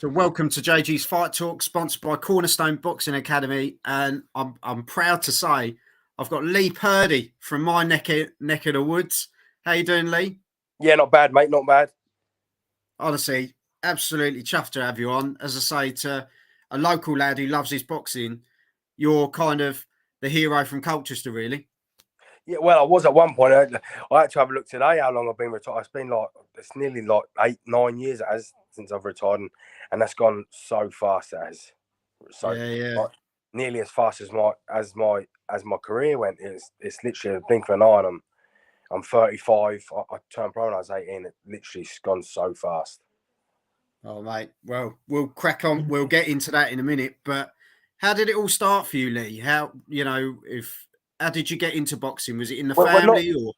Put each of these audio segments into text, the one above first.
So welcome to JG's Fight Talk, sponsored by Cornerstone Boxing Academy, and I'm proud to say I've got Lee Purdy from my neck of the woods. How you doing, Lee? Yeah, not bad, mate. Not bad. Honestly, absolutely chuffed to have you on. As I say, to a local lad who loves his boxing, you're kind of the hero from Colchester, really. Yeah, well, I was at one point. I had to have a look today how long I've been retired. It's been it's nearly 8-9 years since I've retired, and that's gone so fast. Yeah. Nearly as fast as my career went. It's literally a blink of an eye. And I'm 35. I turned pro when I was 18. It literally's gone so fast. Oh, mate. Well, we'll crack on. We'll get into that in a minute. But how did it all start for you, Lee? How did you get into boxing? Was it in the family or?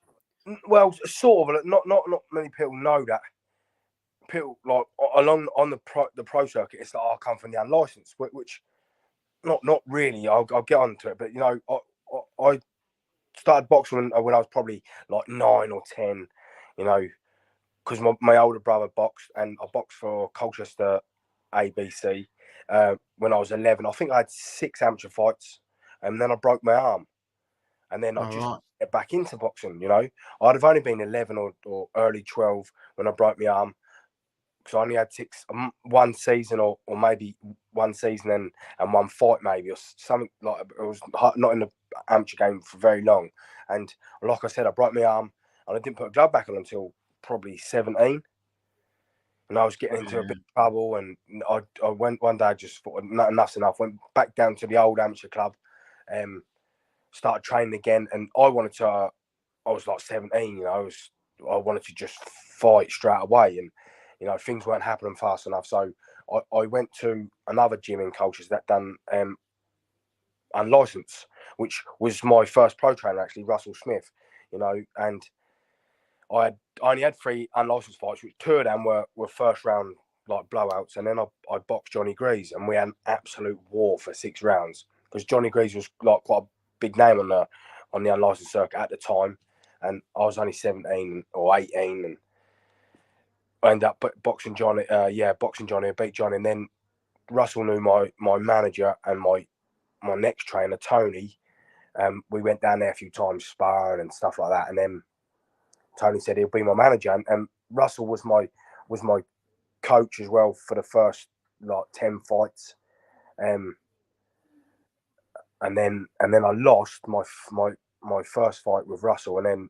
Well, sort of. Not many people know that. People along on the pro circuit, it's like I come from the unlicensed, which not really. I'll get onto it, but I started boxing when I was probably like 9 or 10. Because my older brother boxed, and I boxed for Colchester ABC when I was 11. I think I had 6 amateur fights, and then I broke my arm, and then I just get back into boxing. I'd have only been 11 or early 12 when I broke my arm, because I only had one season or maybe one season and one fight maybe, or something like. It was not in the amateur game for very long, and like I said, I broke my arm, and I didn't put a glove back on until probably 17, and I was getting into a bit of trouble, and I went one day, I just thought enough's enough, went back down to the old amateur club, started training again, and I was like 17, I wanted to just fight straight away, and things weren't happening fast enough, so I went to another gym in Colchester that done unlicensed, which was my first pro trainer, actually, Russell Smith, and I only had 3 unlicensed fights, which 2 of them were first round like blowouts, and then I boxed Johnny Greaves, and we had an absolute war for 6 rounds, because Johnny Greaves was like quite a big name on the unlicensed circuit at the time, and I was only 17 or 18, and I ended up boxing Johnny. Boxing Johnny, I beat Johnny, and then Russell knew my manager and my next trainer, Tony. We went down there a few times sparring and stuff like that, and then Tony said he'll be my manager, and Russell was my coach as well for the first 10 fights, and then I lost my first fight with Russell, and then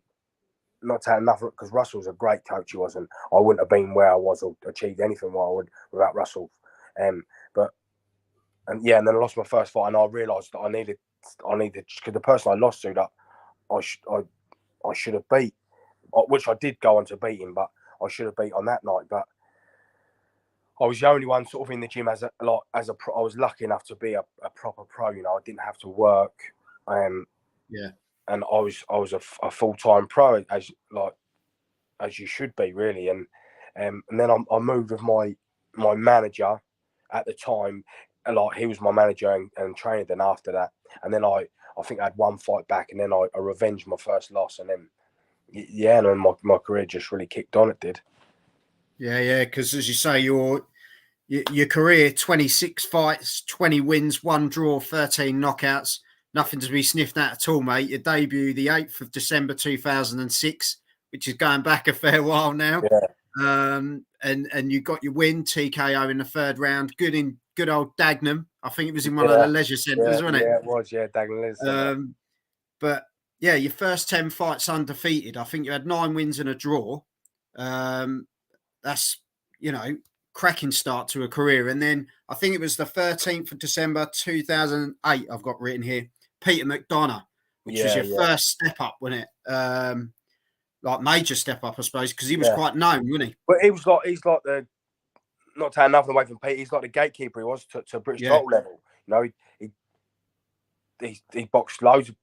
not to have enough, because Russell's a great coach, he was, and I wouldn't have been where I was or achieved anything what I would without Russell, and then I lost my first fight, and I realised that I needed, because the person I lost to, that I should have beat, which I did go on to beat him, but I should have beat on that night. But I was the only one sort of in the gym as a pro. I was lucky enough to be a proper pro. I didn't have to work. And I was a full-time pro, as you should be, really. And then I moved with my manager at the time. He was my manager and trained. Then after that, and then I think I had one fight back, and then I revenged my first loss, and then. Yeah, and then my career just really kicked on. It did. Yeah, because as you say, your career, 26 fights, 20 wins, 1 draw, 13 knockouts, nothing to be sniffed at all, mate. Your debut, the 8th of December 2006, which is going back a fair while now. Yeah. And you got your win, TKO in the 3rd round. Good old Dagenham. I think it was in one of the leisure centres, wasn't it? Yeah, it was. Yeah, Dagenham. But yeah, your first 10 fights undefeated. I think you had 9 wins and a draw. That's, cracking start to a career. And then I think it was the 13th of December 2008, I've got written here, Peter McDonough, which was your first step up, wasn't it? Major step up, I suppose, because he was quite known, wasn't he? But he's like the, not taking nothing away from Pete, he's like the gatekeeper he was to British title level. He boxed loads of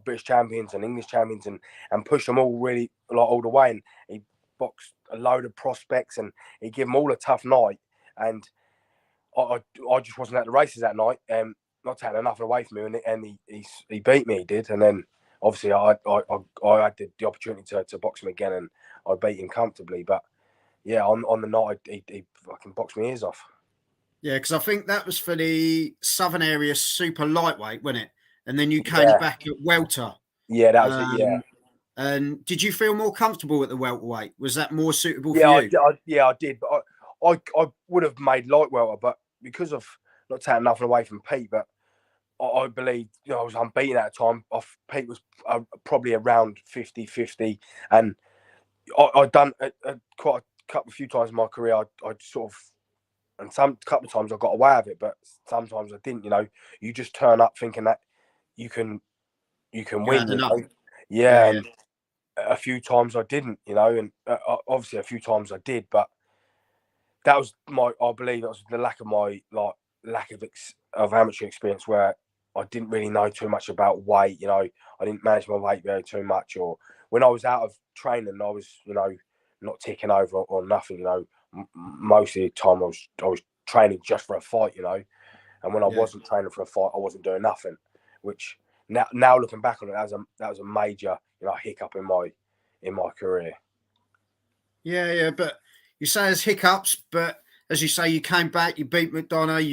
British champions and English champions and pushed them all really all the way, and he boxed a load of prospects, and he gave them all a tough night, and I just wasn't at the races that night, not taking nothing away from him, and he beat me, he did, and then obviously I had the opportunity to box him again, and I beat him comfortably, but yeah, on the night he fucking boxed my ears off. Yeah, because I think that was for the Southern Area super lightweight, wasn't it? And then you came Yeah, back at welter. yeah, that was it. Yeah, Um, and did you feel more comfortable at the welterweight? Was that more suitable for yeah, you? I did, but I would have made light welter, but because of not taking nothing away from Pete, but I believe I was unbeaten at the time. Pete was probably around 50-50, and I done quite a few times in my career. I sort of, and some couple of times I got away with it, but sometimes I didn't. You just turn up thinking that you can You win. had enough. Yeah, Yeah, and a few times I didn't. And obviously a few times I did, but that was I believe that was the lack of my lack of amateur experience where I didn't really know too much about weight. I didn't manage my weight very too much, or when I was out of training, I was not ticking over or nothing. Most of the time I was training just for a fight. And when I yeah. wasn't training for a fight, I wasn't doing nothing. Which now looking back on it, that was a major hiccup in my career. Yeah, yeah, but you say there's hiccups, but as you say, you came back, you beat McDonough,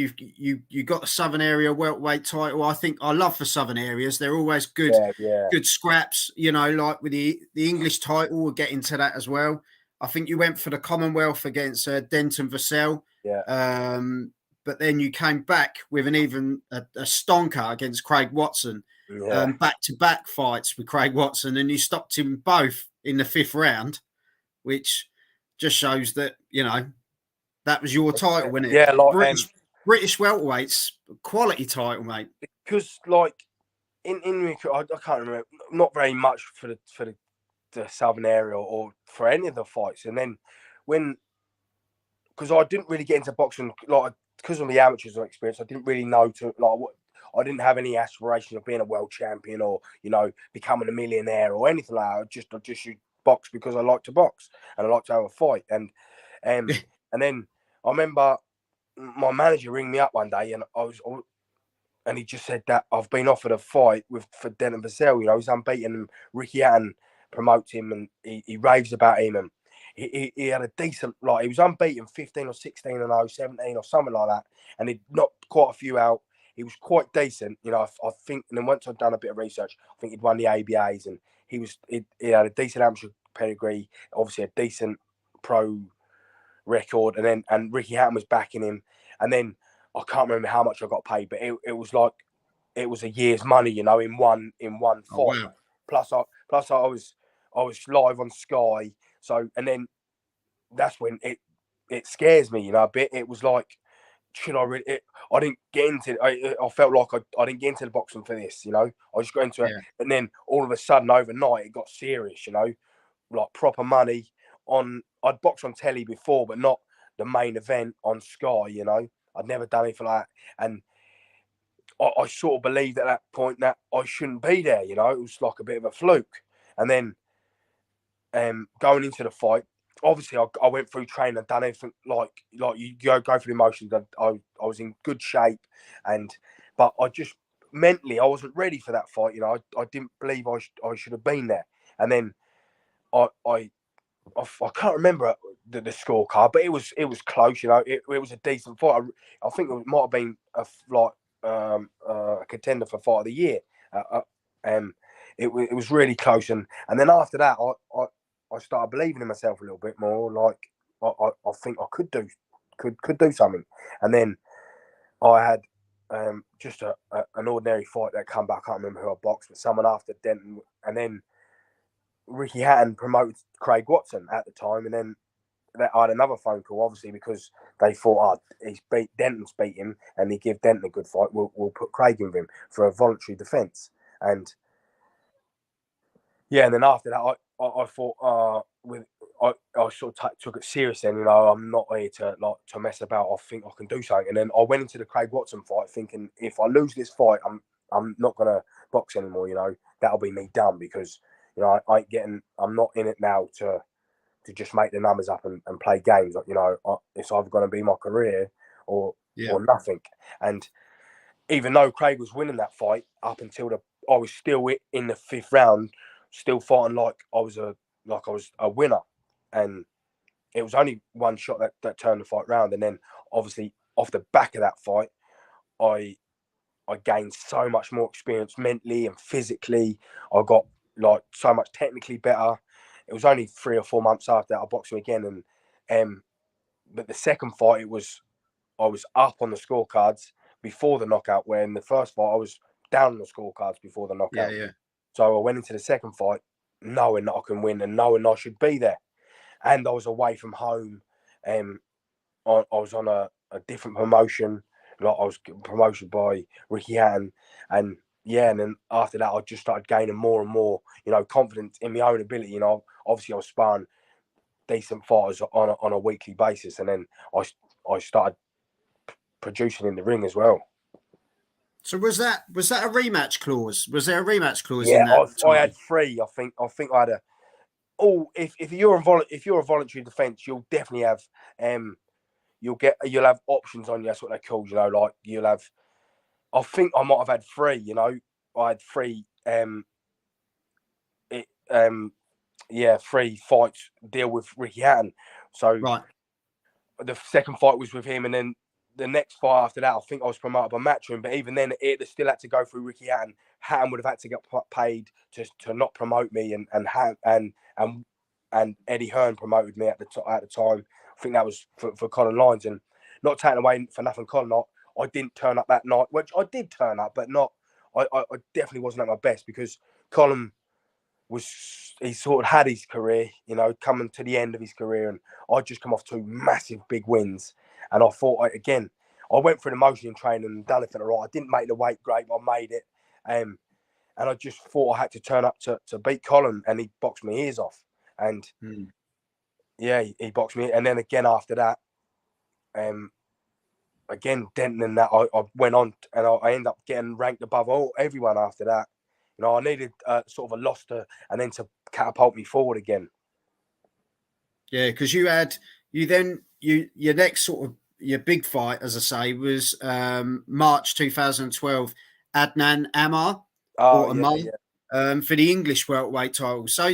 you got the Southern Area welterweight title. I think I love the Southern Areas; they're always Yeah, yeah, good scraps. Like with the English title, we'll get into that as well. I think you went for the Commonwealth against Denton Vassell, yeah, but then you came back with an even a stonker against Craig Watson, yeah. back-to-back fights with Craig Watson, and you stopped him both in the 5th round, which just shows that that was your title, wasn't it? Yeah, British welterweights, quality title, mate. because in I can't remember, not very much for the Southern Area or for any of the fights. And then when because I didn't really get into boxing because of the amateurs experience, I didn't really know what. I didn't have any aspirations of being a world champion or becoming a millionaire or anything like that. I just used box because I like to box and I like to have a fight. Um, and then I remember my manager ringing me up one day, and he just said that I've been offered a fight for Denton Vassell. He's unbeaten, and Ricky Hatton promotes him, and he raves about him, and he had a decent, he was unbeaten 15 or 16 and 0, 17 or something like that, and he'd knocked quite a few out. He was quite decent, I think. And then once I'd done a bit of research, I think he'd won the ABAs, and he had a decent amateur pedigree, obviously a decent pro record, and Ricky Hatton was backing him, and then I can't remember how much I got paid, but it was like it was a year's money, in one Oh fight. wow. Plus I was live on Sky, so and then that's when it scares me, a bit. It was like, should I really? I didn't get into it. I felt like I didn't get into the boxing for this, I just got into it, Yeah. and then all of a sudden overnight it got serious, like proper money on. I'd boxed on telly before, but not the main event on Sky. I'd never done anything like that, and I sort of believed at that point that I shouldn't be there. It was like a bit of a fluke. And then going into the fight, obviously I went through training and done everything like you go through the motions. I was in good shape, but I just mentally I wasn't ready for that fight. I didn't believe I should have been there. And then I can't remember the scorecard, but it was close. It was a decent fight. I think it might have been a contender for fight of the year. Um, it was really close, and then after that, I started believing in myself a little bit more. Like I think I could do something, and then I had just an ordinary fight that come back. I can't remember who I boxed, but someone after Denton, and then Ricky Hatton promoted Craig Watson at the time, and then I had another phone call, obviously, because they thought, Denton's beat him, and he give Denton a good fight. We'll put Craig in with him for a voluntary defence, and yeah, and then after that, I thought, I sort of took it serious. Then I'm not here to mess about. I think I can do something, and then I went into the Craig Watson fight thinking if I lose this fight, I'm not gonna box anymore. That'll be me done because I'm not in it now to just make the numbers up and play games. It's either going to be my career or Yeah. or nothing. And even though Craig was winning that fight up until I was still in the 5th round, still fighting like I was a winner, and it was only one shot that turned the fight round. And then obviously off the back of that fight, I gained so much more experience mentally and physically. I got like so much technically better. It was only 3 or 4 months after that I boxed him again, and but the second fight I was up on the scorecards before the knockout. Where in the first fight I was down on the scorecards before the knockout. Yeah. So I went into the second fight knowing that I can win and knowing I should be there. And I was away from home. I was on a different promotion. Like I was promoted by Ricky Hatton, and and then after that, I just started gaining more and more, confidence in my own ability. Obviously I was sparring decent fighters on a weekly basis, and then I started producing in the ring as well. So was that a rematch clause? Was there a rematch clause in Yeah, that I time? had 3. I think I had a. Oh, if you're a voluntary defence, you'll definitely have you'll have options on you. That's what they call, like you'll have. I think I might have had 3. I had 3. It, 3 fights deal with Ricky Hatton. So Right. the second fight was with him, and then the next fight after that, I think I was promoted by Matchroom. But even then, it still had to go through Ricky Hatton. Hatton would have had to get paid to not promote me, and Eddie Hearn promoted me at the time. I think that was for Colin Lyons, and not taking away for nothing, Colin. I didn't turn up that night, which I did turn up, but not. I definitely wasn't at my best because Colin he sort of had his career, coming to the end of his career, and I'd just come off 2 massive big wins, and I thought I went through the motion in training and done it for the right. I didn't make the weight great, but I made it, and I just thought I had to turn up to beat Colin, and he boxed my ears off, and he boxed me, and then again after that, again denting in that, I went on and I ended up getting ranked above everyone after that. I needed sort of a loss and then to catapult me forward again. Yeah, because your next sort of your big fight, as I say, was March 2012, Adnan Amar or Amar for the English welterweight title. So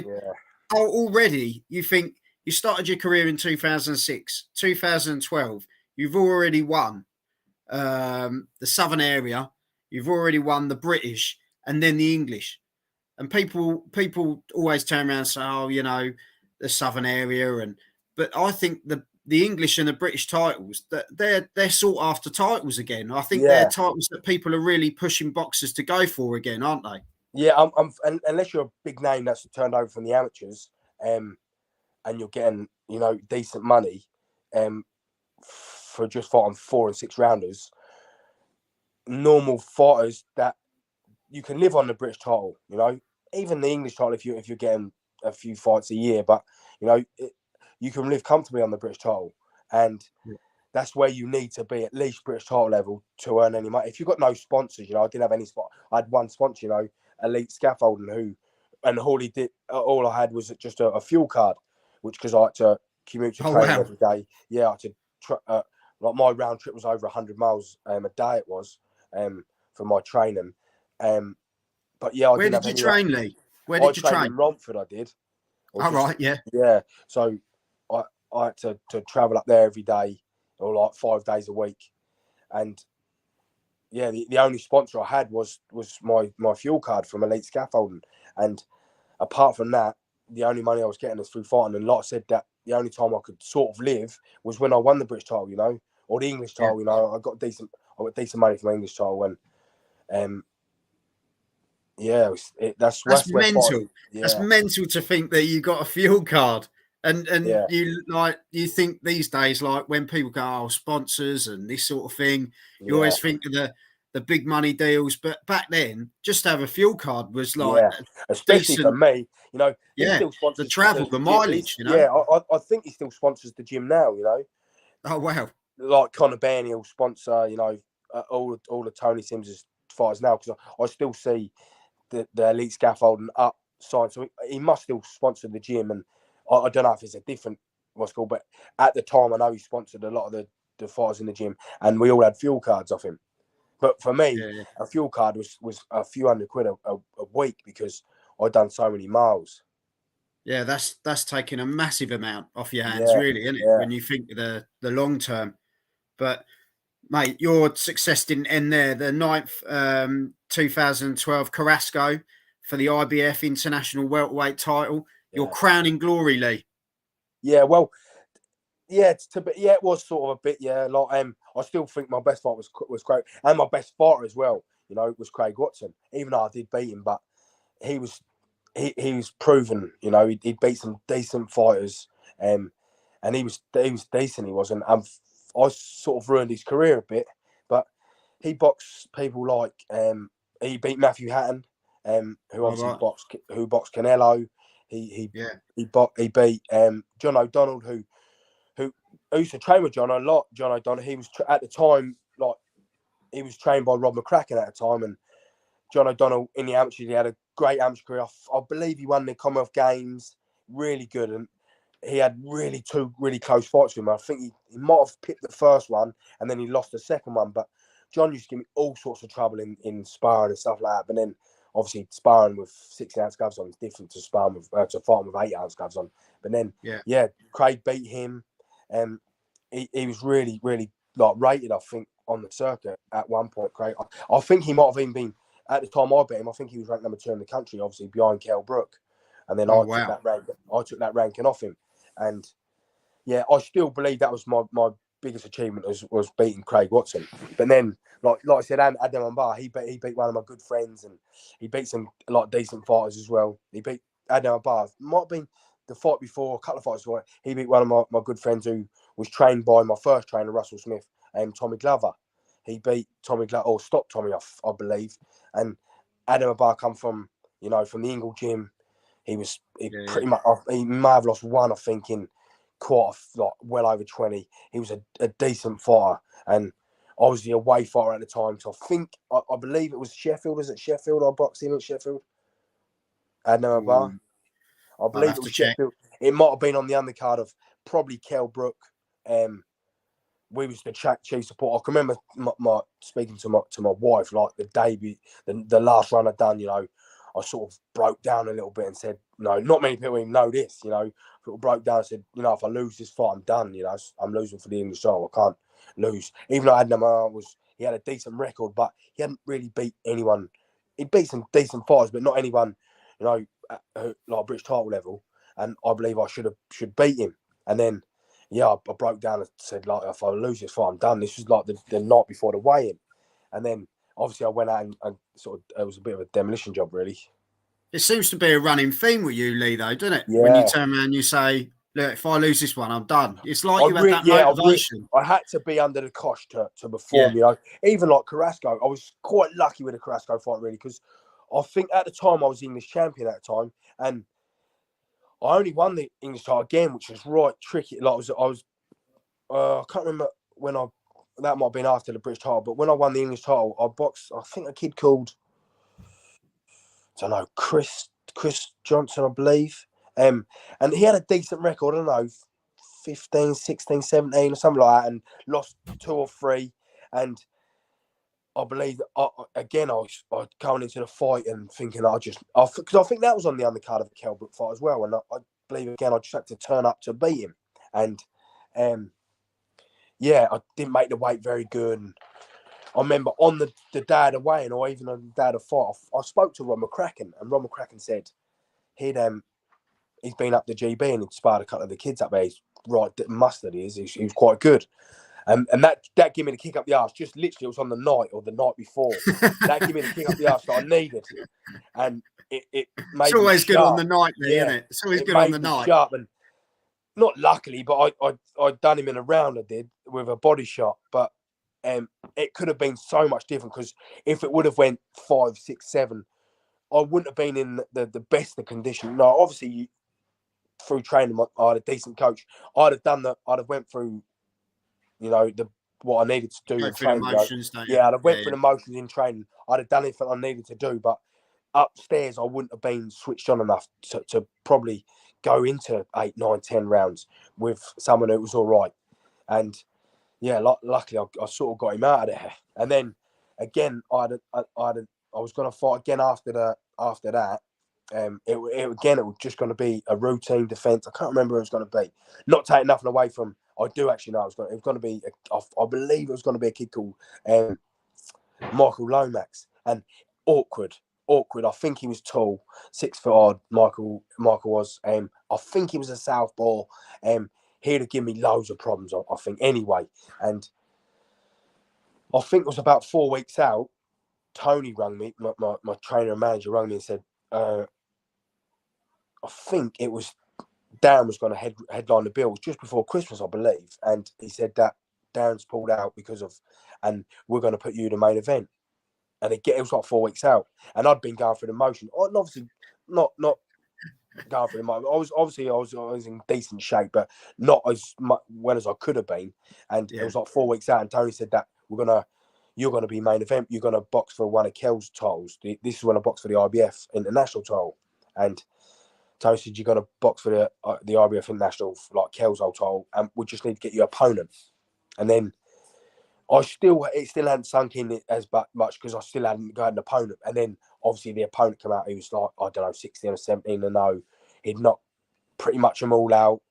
already you think you started your career in 2006, 2012, you've already won the Southern area, you've already won the British and then the English. And people always turn around and say, "Oh, the Southern area," but I think the English and the British titles that they're sought after titles again. I think they're titles that people are really pushing boxers to go for again, aren't they? Yeah, unless you're a big name that's turned over from the amateurs, and you're getting decent money, for just fighting 4 and 6 rounders. Normal fighters that you can live on the British title, even the English title if you're getting a few fights a year, but you can live comfortably on the British title, and that's where you need to be at least British title level to earn any money. If you've got no sponsors, I didn't have any spot. I had one sponsor, Elite Scaffolding, all I had was just a fuel card, which because I had to commute to training every day. Yeah, I had to like my round trip was over 100 miles a day. It was for my training. But yeah, Where did you train, Lee? Where did you train? In Romford, I did. Right, yeah. Yeah. So I had to travel up there every day or like 5 days a week. And yeah, the only sponsor I had was my fuel card from Elite Scaffolding. And apart from that, the only money I was getting is through fighting. And like I said, that the only time I could sort of live was when I won the British title, or the English title, I got decent money from my English title. And that's mental. That's mental to think that you got a fuel card, and you think these days, like when people go, "Oh, sponsors and this sort of thing," you always think of the big money deals. But back then, just to have a fuel card was like especially decent, for me. He still sponsors the travel, the mileage. I think he still sponsors the gym now. Oh wow! Like Conor Bairney will sponsor. All the Tony Sims fighters now, because I still see the Elite Scaffolding up sign. So he must still sponsor the gym, and I don't know if it's a different what's called, but at the time I know he sponsored a lot of the fighters in the gym, and we all had fuel cards off him. But for me, a fuel card was a few £100 a week because I'd done so many miles. Yeah, that's taking a massive amount off your hands, really, isn't it? When you think of the long term. But Mate, your success didn't end there. The ninth 2012 Carrasco for the IBF International Welterweight title. Your Yeah. crowning glory, Lee. Yeah, well, yeah, it was sort of a bit, yeah. Like, I still think my best fight was Craig, and my best fighter as well. You know, was Craig Watson. Even though I did beat him, but he was he was proven. You know, he beat some decent fighters, and he was decent. He was, and I sort of ruined his career a bit. But he boxed people like he beat Matthew Hatton, who obviously Right. boxed Canelo. He Yeah. he beat John O'Donnell, who I used to train with John a lot. John O'Donnell, he was at the time like he was trained by Rob McCracken at the time, and John O'Donnell in the amateurs, he had a great amateur career. I believe he won the Commonwealth Games, really good, and he had two really close fights with him. I think he might have picked the first one, and then he lost the second one. But John used to give me all sorts of trouble in sparring and stuff like that. But then obviously sparring with 16-ounce gloves on is different to sparring with to fighting with 8-ounce gloves on. But then Craig beat him. He was really, really like rated, I think, on the circuit at one point. Craig, I think he might have even been at the time I beat him. I think he was ranked number 2 in the country, obviously behind Kell Brook, and then I took that rank. I took that ranking off him, and yeah, I still believe that was my biggest achievement was beating Craig Watson. But then, like I said, Adam Ambar, he beat one of my good friends, and he beat some decent fighters as well. He beat Adam Ambar. Might have been the fight before, a couple of fights before. He beat one of my good friends who was trained by my first trainer, Russell Smith, and Tommy Glover. He beat Tommy Glover, or stopped Tommy off, I believe. And Adam Ambar come from the Ingle gym. He pretty much. He may have lost one, I think, in well over 20. He was a decent fighter, and I was the away fighter at the time. So I believe it was Sheffield. Is it Sheffield? I boxed him at Sheffield. Adnan Bar. I I'll believe have it to was check. Sheffield. It might have been on the undercard of probably Kell Brook. We was the track chief support. I can remember my speaking to my wife, like the debut, the last run I done. I sort of broke down a little bit and said, no, not many people even know this. Sort of broke down and said, if I lose this fight, I'm done. I'm losing for the English title. I can't lose. Even though Adnan he had a decent record, but he hadn't really beat anyone. He beat some decent fighters, but not anyone, like British title level. And I believe I should beat him. And then, I broke down and said, like, if I lose this fight, I'm done. This was like the night before the weigh-in. And then, obviously, I went out and sort of, it was a bit of a demolition job, really. It seems to be a running theme with you, Lee, though, doesn't it? When you Yeah. turn around and you say, look, if I lose this one, I'm done. It's like you had that motivation. I had to be under the cosh to perform, Yeah. Even like Carrasco, I was quite lucky with the Carrasco fight, really, because I think at the time I was English champion at the time, and I only won the English title again, which was right tricky. Like I can't remember that might have been after the British title, but when I won the English title, I boxed, I think, a kid called, I don't know, Chris Johnson, I believe. And he had a decent record, I don't know, 15, 16, 17 or something like that, and lost 2 or 3. And I believe again, I was going into the fight and thinking because I think that was on the undercard of the Kell Brook fight as well. And I believe again, I just had to turn up to beat him. And I didn't make the weight very good. And I remember on the day of the weigh-in, or even on the day of the fight, I spoke to Rob McCracken, and Rob McCracken said he's been up to GB and inspired a couple of the kids up there. He's right, mustard he is. He was quite good. And that gave me the kick up the arse. Just literally, it was on the night or the night before. That gave me the kick up the arse that I needed. And it made It's always me sharp. Good on the night, Lee, isn't Yeah, it? It's always it good on made the me night. sharp. And not luckily, but I'd done him in a round, I did, with a body shot. But it could have been so much different, because if it would have went 5, 6, 7, I wouldn't have been in the best of condition. No, obviously, through training, I had a decent coach. I'd have went through, what I needed to do Go in through the training. motions, don't you? I'd have went Yeah. through the motions in training. I'd have done everything I needed to do, but upstairs I wouldn't have been switched on enough to probably go into 8, 9, 10 rounds with someone who was all right. And luckily I sort of got him out of there. And then again, I was going to fight again after that. It was just going to be a routine defense. I can't remember who it was going to be. Not taking nothing away from I do actually know it was going to be. I believe it was going to be a kid called Michael Lomax, and awkward. I think he was tall, 6 foot odd. Michael was. I think he was a southpaw. He'd have given me loads of problems. I think anyway, and I think it was about 4 weeks out. Tony rang me, my trainer and manager rang me and said, I think it was Darren was going to headline the Bills just before Christmas, I believe. And he said that Darren's pulled out and we're going to put you the main event. And it was like 4 weeks out. And I'd been going through the motion. And obviously, not going through the motion. I was in decent shape, but not as well as I could have been. And it was like 4 weeks out. And Tony said that you're going to be main event. You're going to box for one of Kel's titles. This is when I box for the IBF International title. And Tony said, you're going to box for the IBF International, like Kel's old title, and we just need to get your opponent. And then it still hadn't sunk in as much because I still hadn't got an opponent. And then obviously the opponent came out. He was like, I don't know, 16 or 17-0. He'd knocked pretty much them all out.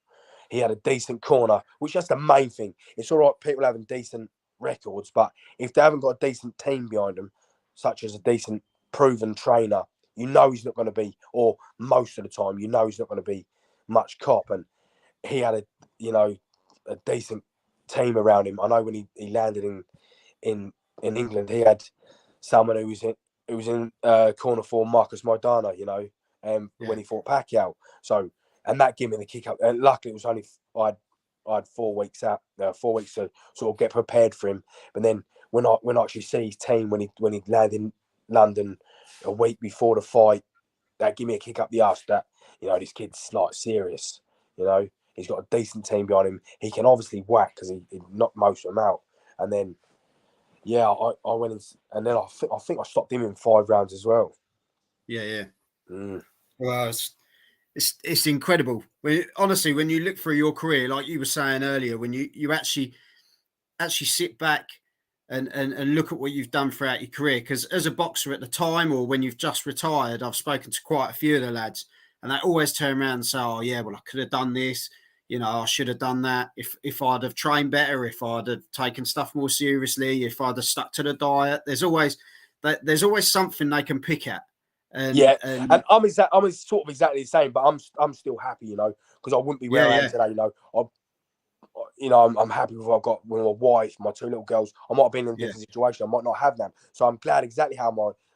He had a decent corner, which that's the main thing. It's all right, people having decent records, but if they haven't got a decent team behind them, such as a decent proven trainer, you know he's not going to be, or most of the time, you know he's not going to be much cop. And he had a decent team around him. I know when he landed in England, he had someone who was in corner for Marcus Maidana, when he fought Pacquiao. So, and that gave me the kick up. And luckily, it was only I had 4 weeks to sort of get prepared for him. But then when I actually see his team when he landed in London a week before the fight, that gave me a kick up the arse that this kid's like serious. He's got a decent team behind him. He can obviously whack because he knocked most of them out. And then I went and then I think I stopped him in 5 rounds as well. Yeah. Well, it's incredible. Honestly, when you look through your career, like you were saying earlier, when you actually sit back and look at what you've done throughout your career, because as a boxer at the time or when you've just retired, I've spoken to quite a few of the lads, and they always turn around and say, "Oh yeah, well I could have done this. I should have done that. If I'd have trained better, if I'd have taken stuff more seriously, if I'd have stuck to the diet." There's always something they can pick at. And I'm sort of exactly the same, but I'm still happy, because I wouldn't be where I am today. I'm happy with what I've got with my wife, my 2 little girls. I might have been in a different situation. I might not have them, so I'm glad exactly how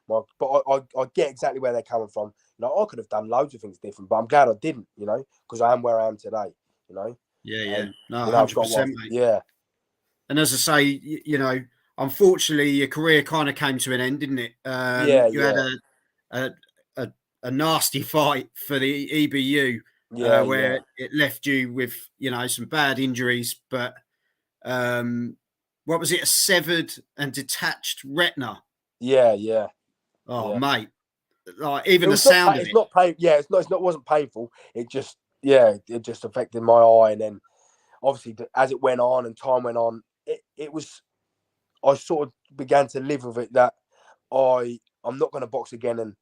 but I get exactly where they're coming from. I could have done loads of things different, but I'm glad I didn't. Because I am where I am today. No, 100%, mate. Yeah. And as I say, unfortunately, your career kind of came to an end, didn't it? You had a nasty fight for the EBU, where it left you with some bad injuries. But what was it? A severed and detached retina. Yeah. Oh, mate! Like even the sound of it. It's not pain. Yeah, it wasn't painful. It just affected my eye, and then obviously as it went on and time went on, it was. I sort of began to live with it that I'm not going to box again, and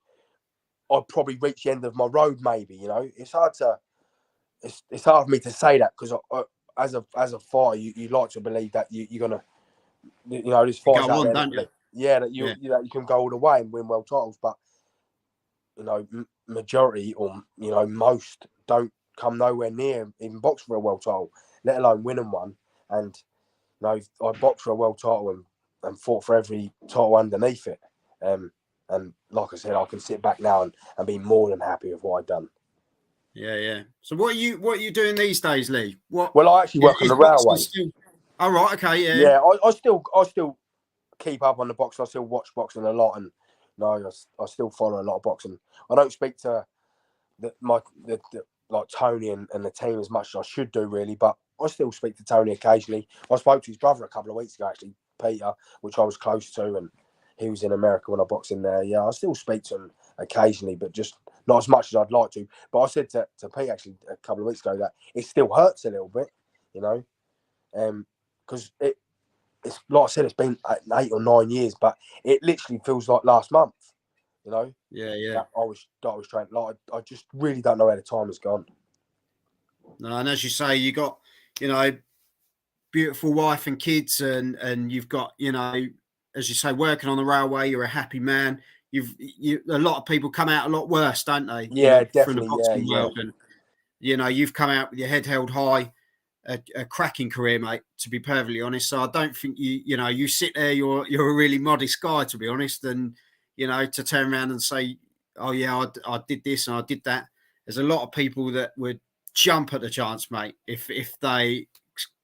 I'd probably reach the end of my road. Maybe it's hard for me to say that because as a fighter, you like to believe that you're gonna, there's fighters out there that you can go all the way and win world titles, but majority or most don't come nowhere near even box for a world title, let alone winning one. And I boxed for a world title and fought for every title underneath it. And like I said, I can sit back now and be more than happy with what I've done. Yeah. So what are you doing these days, Lee? Well, I actually work on the railway. Oh, right, okay, yeah. Yeah, I still keep up on the boxing. I still watch boxing a lot, and I still follow a lot of boxing. I don't speak to like Tony and the team as much as I should do, really, but I still speak to Tony occasionally. I spoke to his brother a couple of weeks ago, actually, Peter, which I was close to, and he was in America when I boxed in there. Yeah, I still speak to him occasionally, but just not as much as I'd like to. But I said to Pete actually a couple of weeks ago that it still hurts a little bit, because it's like I said, it's been 8 or 9 years, but it literally feels like last month. Yeah. I was trained. Like I just really don't know where the time has gone. No, and as you say, you got, beautiful wife and kids, and you've got, you know, as you say, working on the railway, you're a happy man. A lot of people come out a lot worse, don't they? Yeah, From the definitely. Yeah, boxing yeah. world, and you know, you've come out with your head held high, a cracking career, mate. To be perfectly honest, so I don't think you sit there. You're a really modest guy, to be honest, and you know, to turn around and say, "Oh yeah, I did this and I did that." There's a lot of people that would jump at the chance, mate, if they,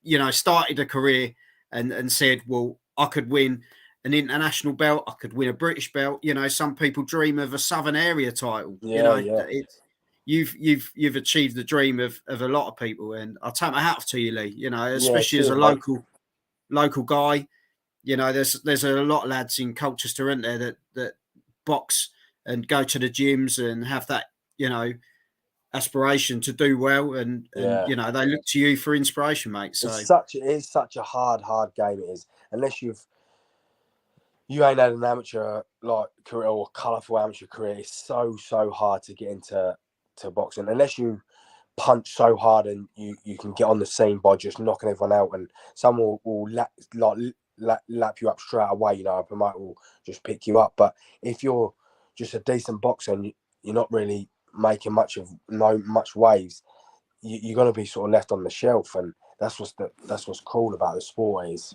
you know, started a career and said, "Well, I could win an international belt, I could win a British belt." You know, some people dream of a Southern Area title. You Yeah, know, yeah. it's you've achieved the dream of a lot of people, and I'll take my hat off to you, Lee. You know, Yeah, especially as a cheers, mate. local guy. You know, there's a lot of lads in Colchester, aren't there, that box and go to the gyms and have that, you know, aspiration to do well, and Yeah. you know, they look to you for inspiration, mate. So It is such a hard game. It is, unless you ain't had an amateur like career or colourful amateur career. It's so hard to get into boxing unless you punch so hard and you can get on the scene by just knocking everyone out, and someone will lap you up straight away. You know, a promoter will just pick you up. But if you're just a decent boxer and you're not really making much waves, you're going to be sort of left on the shelf, and that's what's cool about the sport is.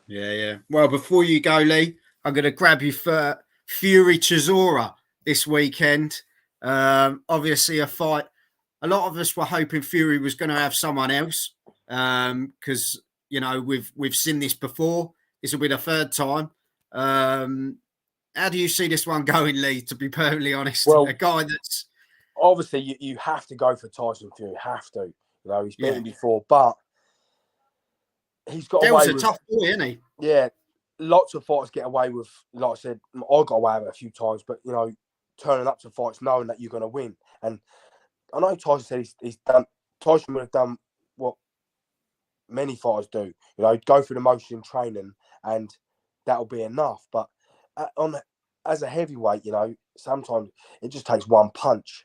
yeah. Well, before you go, Lee, I'm going to grab you for Fury Chisora this weekend. Obviously, a fight. A lot of us were hoping Fury was going to have someone else, because you know we've seen this before. This will be the third time. How do you see this one going, Lee? To be perfectly honest, a Well, guy that's obviously you have to go for Tyson Fury. Have to. You know, he's yeah, beaten before, but he's got Dale's away a with. tough boy, isn't he? Yeah, lots of fighters get away with. Like I said, I got away with it a few times, but you know, turning up to fights knowing that you're going to win. And I know Tyson said he's done. Tyson would have done what many fighters do. You know, go through the motion in training, and that'll be enough. But as a heavyweight, you know, sometimes it just takes one punch.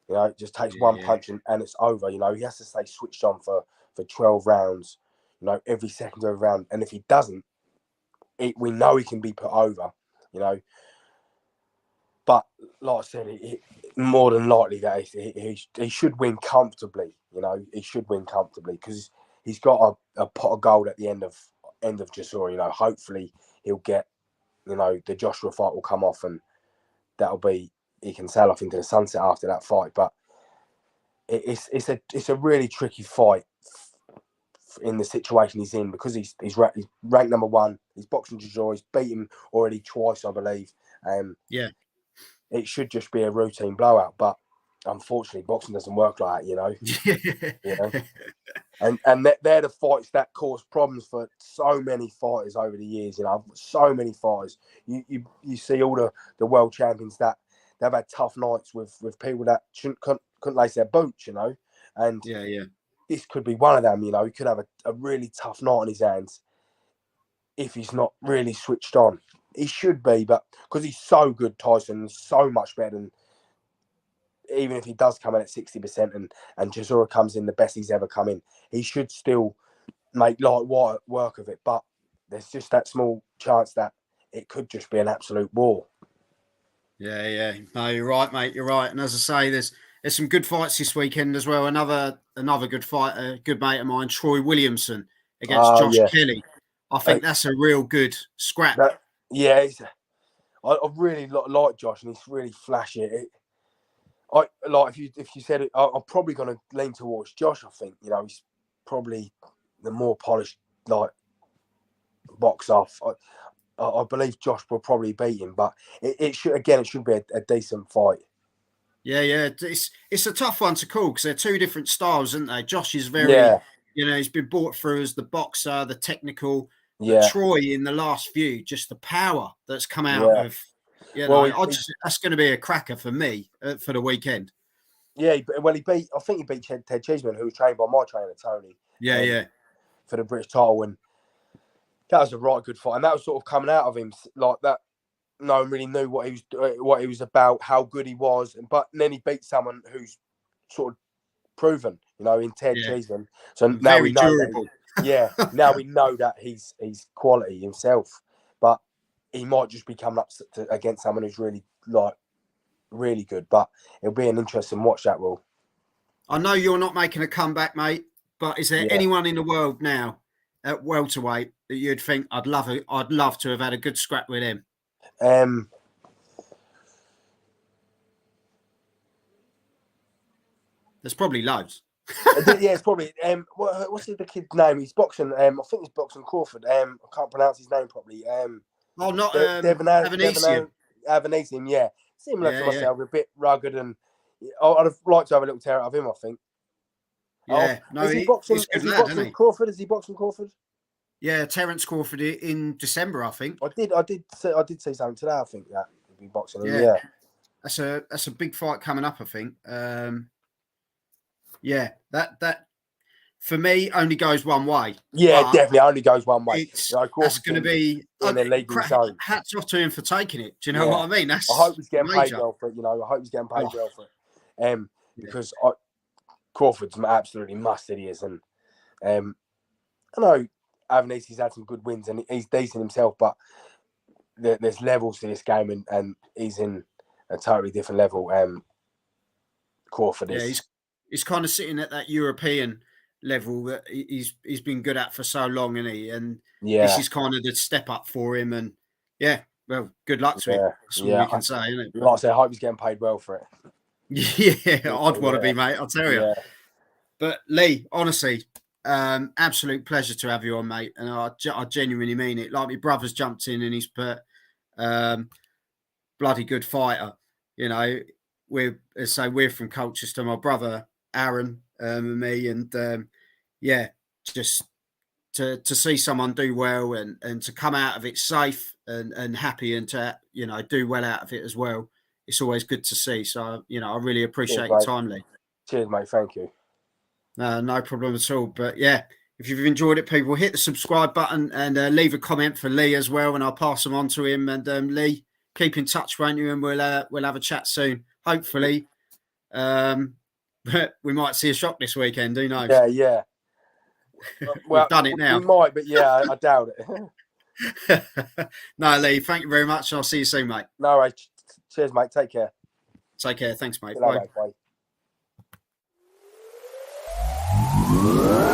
You know, it just takes one Yeah, punch and it's over. You know, he has to stay switched on for 12 rounds. You know, every second of a round, and if he doesn't, we know he can be put over. You know, but like I said, more than likely that he should win comfortably. You know, he should win comfortably because he's got a pot of gold at the end of Chisora. You know, hopefully he'll get. You know, the Joshua fight will come off, and that'll be he can sail off into the sunset after that fight. But it's a really tricky fight in the situation he's in because he's ranked number one. He's boxing Chisora. He's beaten him already twice, I believe. yeah. It should just be a routine blowout, but unfortunately, boxing doesn't work like that, you know. You know, and they're the fights that cause problems for so many fighters over the years. You know, so many fighters. You see all the world champions that they've had tough nights with people that couldn't lace their boots, you know, and yeah. this could be one of them. You know, he could have a really tough night on his hands if he's not really switched on. He should be, but because he's so good, Tyson, so much better than. Even if he does come in at 60% and Chisora comes in the best he's ever come in, he should still make light work of it. But there's just that small chance that it could just be an absolute war. Yeah. No, you're right, mate. You're right. And as I say, there's some good fights this weekend as well. Another good fight, a good mate of mine, Troy Williamson against Oh, Josh yeah. Kelly. I think that's a real good scrap. Yeah, I really like Josh, and he's really flashy. I like if you said it, I'm probably going to lean towards Josh. I think he's probably the more polished box off. I believe Josh will probably beat him, but it should be a decent fight. Yeah. It's a tough one to call because they're two different styles, aren't they? Josh is very, Yeah, he's been brought through as the boxer, the technical, but yeah, Troy in the last few, just the power that's come out yeah. of, Well, that's going to be a cracker for me for the weekend. yeah. He beat. I think he beat Ted Cheeseman, who was trained by my trainer Tony. Yeah. For the British title, and that was a right good fight, and that was sort of coming out of him like that. No one really knew what he was about, how good he was, but then he beat someone who's sort of proven, in Ted Yeah. Cheeseman. So And now we very know that durable. Yeah, now we know that he's quality himself, but he might just be coming up against someone who's really really good. But it'll be an interesting watch, that will. I know you're not making a comeback, mate, but is there anyone in the world now at welterweight that you'd think I'd love to have had a good scrap with him? There's probably loads. Yeah, it's probably what's the kid's name? He's boxing. I think he's boxing Crawford. I can't pronounce his name properly. Not Avanesian. Yeah, similar to myself, a bit rugged, and I'd have liked to have a little tear out of him, I think. Yeah, is he boxing Crawford? Is he boxing Crawford? Yeah, Terence Crawford in December, I think. I did see something today. I think that he'd be boxing him. Yeah, that's a big fight coming up, I think. That for me only goes one way. Yeah, definitely only goes one way. That's going to be in a league of his own. Hats off to him for taking it. Do you know what I mean? I hope he's getting paid well for it. I hope he's getting paid well for it. Because Crawford's absolutely mustard, he is, and I know Avanesi's had some good wins and he's decent himself, but there's levels to this game, and he's in a totally different level. Crawford is. Yeah, he's kind of sitting at that European level that he's been good at for so long, isn't he? And this is kind of the step up for him. And well, good luck to him. That's all we can say, isn't it? Like I say, I hope he's getting paid well for it. Yeah, I'd want to be, mate. I'll tell you. But Lee, honestly, absolute pleasure to have you on, mate. And I genuinely mean it. Like my brother's jumped in and he's put bloody good fighter. We're from Colchester. My brother Aaron and me, and just to see someone do well and to come out of it safe and happy, and to do well out of it as well. It's always good to see. So I really appreciate your time, Lee. Cheers, mate. Thank you. No problem at all. But if you've enjoyed it, people, hit the subscribe button and leave a comment for Lee as well, and I'll pass them on to him. And Lee, keep in touch, won't you? And we'll have a chat soon, hopefully. But we might see a shot this weekend. Who knows? Yeah. Well, we've done it now. We might, but I doubt it. No, Lee, thank you very much. I'll see you soon, mate. No, right. Cheers, mate. Take care. Take care. Thanks, mate. Bye. Bye.